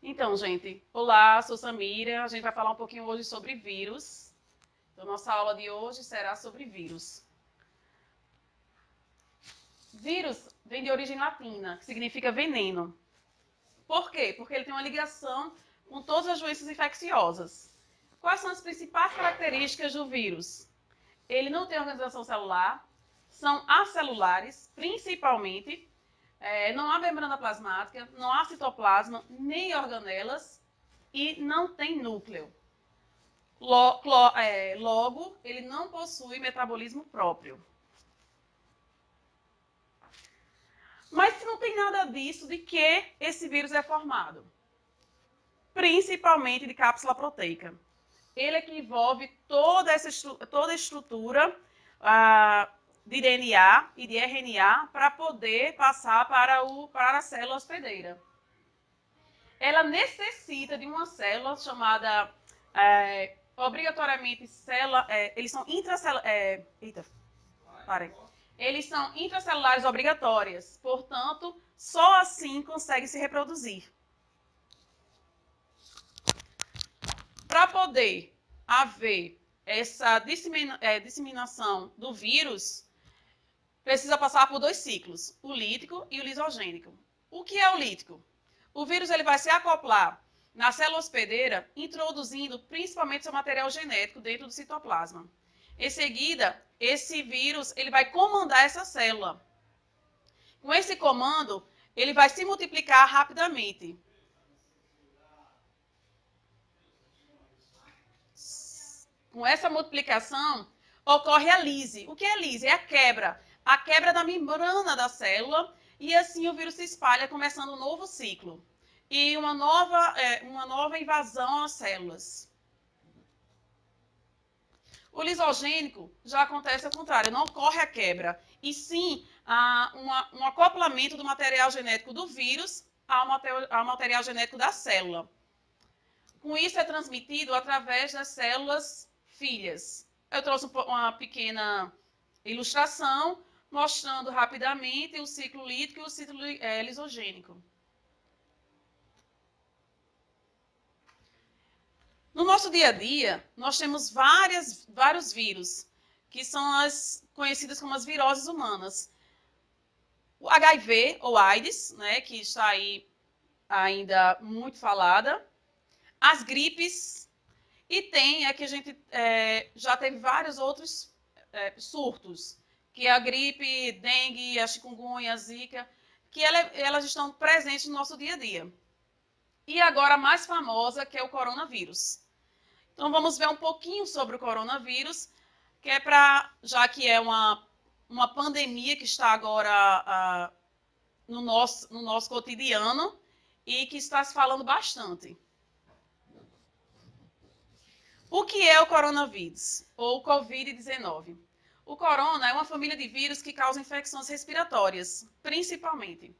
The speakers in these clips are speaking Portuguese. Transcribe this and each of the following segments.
Então, gente, olá, sou Samira. A gente vai falar um pouquinho hoje sobre vírus. Então, nossa aula de hoje será sobre vírus. Vírus vem de origem latina, que significa veneno. Por quê? Porque ele tem uma ligação com todas as doenças infecciosas. Quais são as principais características do vírus? Ele não tem organização celular, são acelulares, principalmente, não há membrana plasmática, não há citoplasma, nem organelas e não tem núcleo. Logo, ele não possui metabolismo próprio. Mas se não tem nada disso, de que esse vírus é formado? Principalmente de cápsula proteica. Ele é que envolve toda a estrutura de DNA e de RNA para poder passar para a célula hospedeira. Ela necessita de uma célula chamada, obrigatoriamente, célula, eles são intracelulares, eles são intracelulares obrigatórias, portanto, só assim consegue se reproduzir. Para poder haver essa disseminação do vírus, precisa passar por dois ciclos, o lítico e o lisogênico. O que é o lítico? O vírus ele vai se acoplar na célula hospedeira, introduzindo principalmente seu material genético dentro do citoplasma. Em seguida, esse vírus ele vai comandar essa célula. Com esse comando, ele vai se multiplicar rapidamente. Com essa multiplicação, ocorre a lise. O que é lise? É a quebra da membrana da célula, e assim o vírus se espalha, começando um novo ciclo. E uma nova invasão às células. O lisogênico já acontece ao contrário, não ocorre a quebra, e sim um acoplamento do material genético do vírus ao material genético da célula. Com isso é transmitido através das células filhas. Eu trouxe uma pequena ilustração mostrando rapidamente o ciclo lítico e o ciclo lisogênico. No nosso dia a dia, nós temos vários vírus, que são as conhecidas como as viroses humanas. O HIV, ou AIDS, né, que está aí ainda muito falada. As gripes, e tem que a gente já teve vários outros surtos, que é a gripe, dengue, a chikungunya, a zika, que elas estão presentes no nosso dia a dia. E agora a mais famosa, que é o coronavírus. Então vamos ver um pouquinho sobre o coronavírus, que é já que é uma pandemia que está agora no nosso cotidiano e que está se falando bastante. O que é o coronavírus, ou Covid-19? O corona é uma família de vírus que causa infecções respiratórias, principalmente.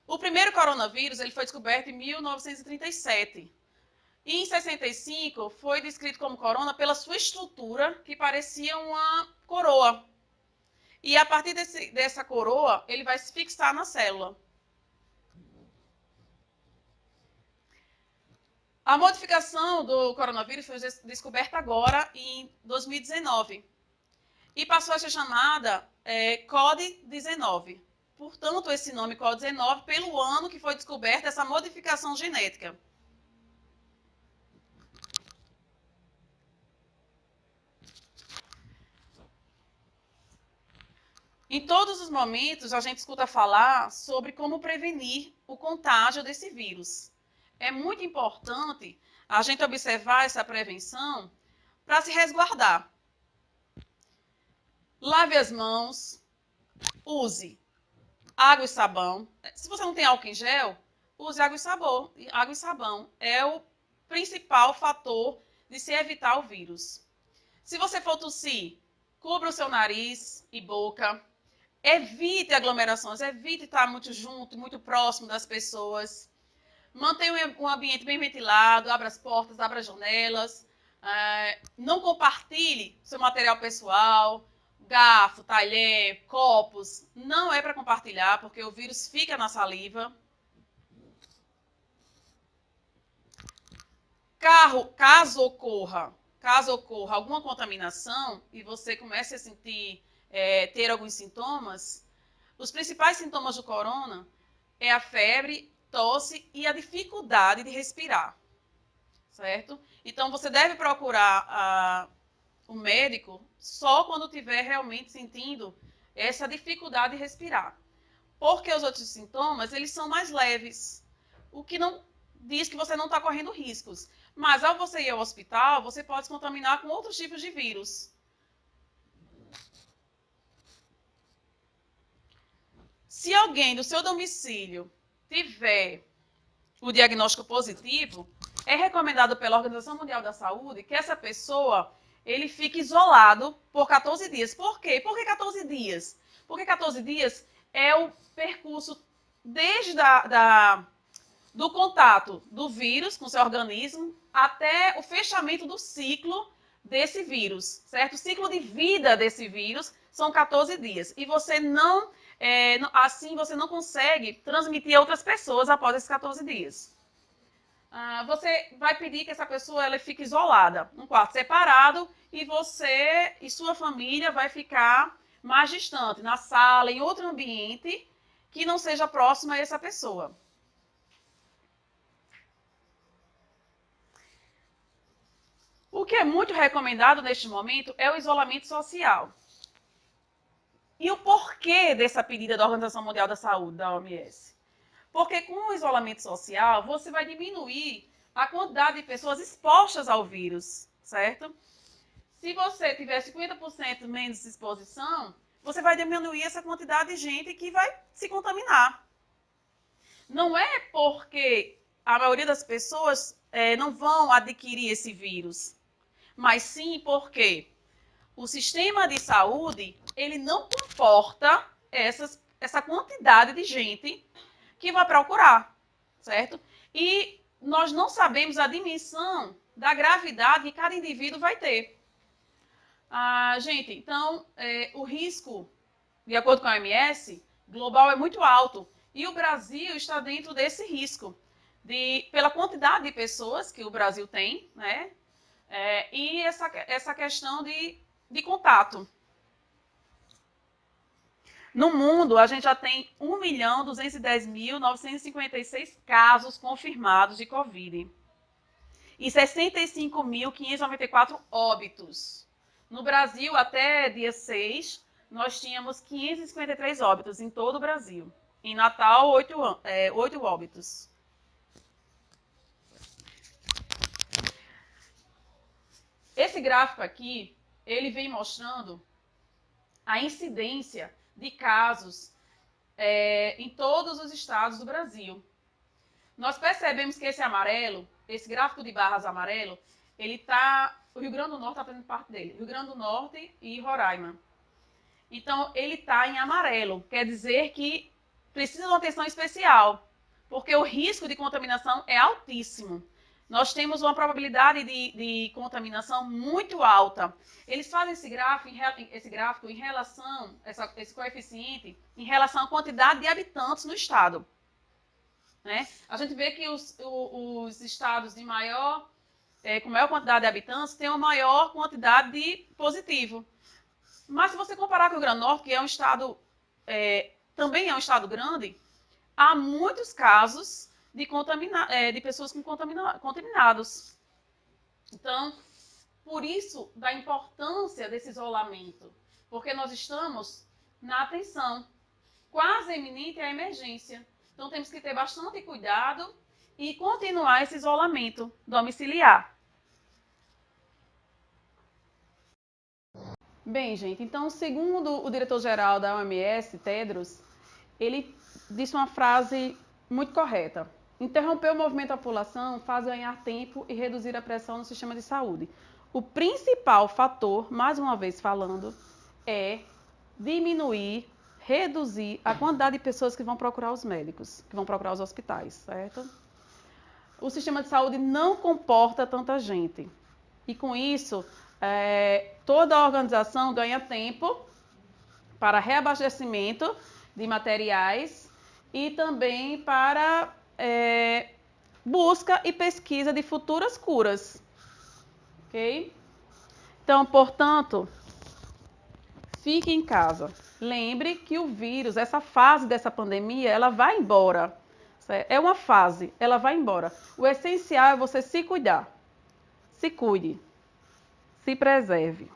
O primeiro coronavírus ele foi descoberto em 1937. E em 65 foi descrito como corona pela sua estrutura, que parecia uma coroa. E a partir dessa coroa, ele vai se fixar na célula. A modificação do coronavírus foi descoberta agora, em 2019. E passou a ser chamada COD-19. Portanto, esse nome COD-19 pelo ano que foi descoberta essa modificação genética. Em todos os momentos, a gente escuta falar sobre como prevenir o contágio desse vírus. É muito importante a gente observar essa prevenção para se resguardar. Lave as mãos, use água e sabão. Se você não tem álcool em gel, use água e sabão. Água e sabão é o principal fator de se evitar o vírus. Se você for tossir, cubra o seu nariz e boca. Evite aglomerações, evite estar muito junto, muito próximo das pessoas. Mantenha um ambiente bem ventilado, abra as portas, abra as janelas. Não compartilhe seu material pessoal, garfo, talher, copos. Não é para compartilhar, porque o vírus fica na saliva. Caso ocorra alguma contaminação e você comece a sentir, ter alguns sintomas, os principais sintomas do corona é a febre, tosse e a dificuldade de respirar, certo? Então, você deve procurar o médico só quando estiver realmente sentindo essa dificuldade de respirar. Porque os outros sintomas, eles são mais leves, o que não diz que você não está correndo riscos. Mas ao você ir ao hospital, você pode se contaminar com outros tipos de vírus. Se alguém do seu domicílio tiver o diagnóstico positivo, é recomendado pela Organização Mundial da Saúde que essa pessoa ele fique isolado por 14 dias. Por quê? Por que 14 dias? Porque 14 dias é o percurso desde do contato do vírus com o seu organismo até o fechamento do ciclo desse vírus, certo? O ciclo de vida desse vírus são 14 dias. E você não, assim você não consegue transmitir a outras pessoas após esses 14 dias. Você vai pedir que essa pessoa ela fique isolada, num quarto separado, e você e sua família vai ficar mais distante, na sala, em outro ambiente que não seja próximo a essa pessoa. O que é muito recomendado neste momento é o isolamento social. E o porquê dessa pedida da Organização Mundial da Saúde, da OMS? Porque com o isolamento social, você vai diminuir a quantidade de pessoas expostas ao vírus, certo? Se você tiver 50% menos exposição, você vai diminuir essa quantidade de gente que vai se contaminar. Não é porque a maioria das pessoas não vão adquirir esse vírus, mas sim porque o sistema de saúde ele não comporta essa quantidade de gente que vai procurar, certo? E nós não sabemos a dimensão da gravidade que cada indivíduo vai ter. Gente, então, o risco, de acordo com a OMS, global é muito alto. E o Brasil está dentro desse risco, pela quantidade de pessoas que o Brasil tem, né? E essa questão de contato. No mundo, a gente já tem 1.210.956 casos confirmados de Covid e 65.594 óbitos. No Brasil, até dia 6, nós tínhamos 553 óbitos em todo o Brasil. Em Natal, 8 óbitos. Esse gráfico aqui, ele vem mostrando a incidência de casos em todos os estados do Brasil. Nós percebemos que esse gráfico de barras amarelo, o Rio Grande do Norte está fazendo parte dele, Rio Grande do Norte e Roraima. Então, ele está em amarelo, quer dizer que precisa de uma atenção especial, porque o risco de contaminação é altíssimo. Nós temos uma probabilidade de contaminação muito alta. Eles fazem esse gráfico em relação, esse coeficiente, em relação à quantidade de habitantes no estado. Né? A gente vê que os estados com maior quantidade de habitantes têm uma maior quantidade de positivo. Mas se você comparar com o Rio Grande do Norte, que é um estado, também é um estado grande, há muitos casos de pessoas contaminadas. Então, por isso, da importância desse isolamento, porque nós estamos na atenção. Quase iminente é a emergência. Então, temos que ter bastante cuidado e continuar esse isolamento domiciliar. Bem, gente, então, segundo o diretor-geral da OMS, Tedros, ele disse uma frase muito correta. Interromper o movimento da população faz ganhar tempo e reduzir a pressão no sistema de saúde. O principal fator, mais uma vez falando, é diminuir, reduzir a quantidade de pessoas que vão procurar os médicos, que vão procurar os hospitais, certo? O sistema de saúde não comporta tanta gente. E com isso, toda a organização ganha tempo para reabastecimento de materiais e também para busca e pesquisa de futuras curas. Ok? Então, portanto, fique em casa. Lembre que o vírus, essa fase dessa pandemia, ela vai embora. É uma fase, ela vai embora. O essencial é você se cuidar. Se cuide. Se preserve.